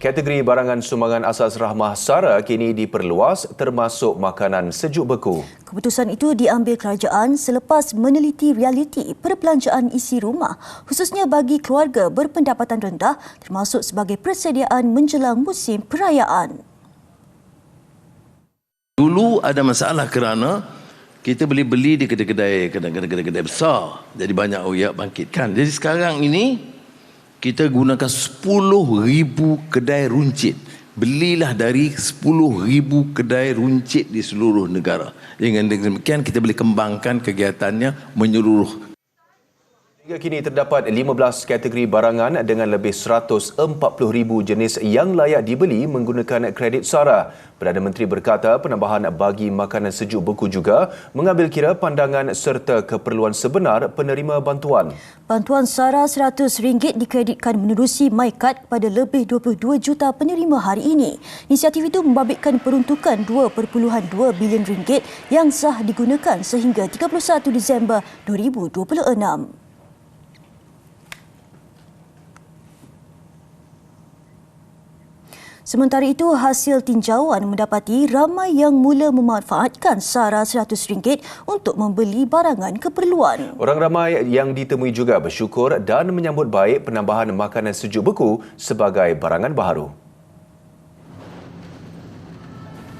Kategori barangan sumbangan asas Rahmah Sara kini diperluas termasuk makanan sejuk beku. Keputusan itu diambil kerajaan selepas meneliti realiti perbelanjaan isi rumah khususnya bagi keluarga berpendapatan rendah termasuk sebagai persediaan menjelang musim perayaan. Dulu ada masalah kerana kita boleh beli di kedai-kedai besar. Jadi banyak orang bangkitkan. Jadi sekarang ini kita gunakan 10,000 kedai runcit. Belilah dari 10,000 kedai runcit di seluruh negara. Dengan demikian kita boleh kembangkan kegiatannya menyeluruh. Hingga kini terdapat 15 kategori barangan dengan lebih 140,000 jenis yang layak dibeli menggunakan kredit SARA. Perdana Menteri berkata penambahan bagi makanan sejuk beku juga mengambil kira pandangan serta keperluan sebenar penerima bantuan. Bantuan SARA RM100 dikreditkan menerusi MyKad kepada lebih 22 juta penerima hari ini. Inisiatif itu membabitkan peruntukan RM2.2 bilion yang sah digunakan sehingga 31 Disember 2026. Sementara itu, hasil tinjauan mendapati ramai yang mula memanfaatkan SARA RM100 untuk membeli barangan keperluan. Orang ramai yang ditemui juga bersyukur dan menyambut baik penambahan makanan sejuk beku sebagai barangan baharu.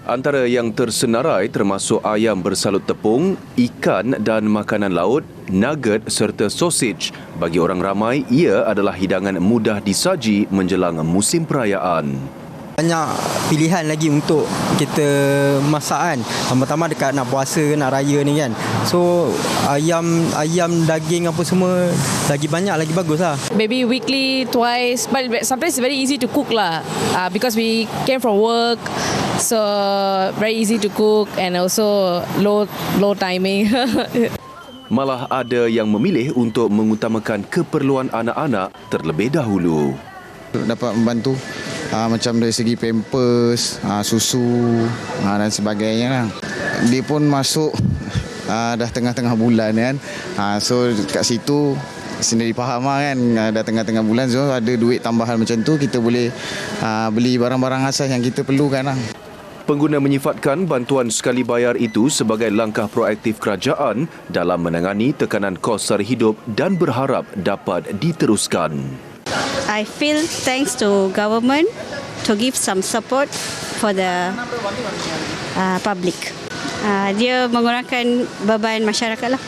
Antara yang tersenarai termasuk ayam bersalut tepung, ikan dan makanan laut, nugget serta sausage. Bagi orang ramai, ia adalah hidangan mudah disaji menjelang musim perayaan. Banyak pilihan lagi untuk kita masak kan. Pertama dekat nak puasa ke nak raya ni kan. So ayam daging apa semua lagi banyak lagi bagus lah. Maybe weekly twice, but sometimes it's very easy to cook lah. Because we came from work, so very easy to cook and also low timing. Malah ada yang memilih untuk mengutamakan keperluan anak-anak terlebih dahulu. Dapat membantu macam dari segi pampers, susu dan sebagainya lah. Dia pun masuk dah tengah-tengah bulan kan. So kat situ sendiri faham lah kan, dah tengah-tengah bulan, so ada duit tambahan macam tu kita boleh beli barang-barang asas yang kita perlukan lah. Pengguna menyifatkan bantuan sekali bayar itu sebagai langkah proaktif kerajaan dalam menangani tekanan kos sara hidup dan berharap dapat diteruskan. I feel thanks to government to give some support for the public. Dia mengurangkan beban masyarakat lah.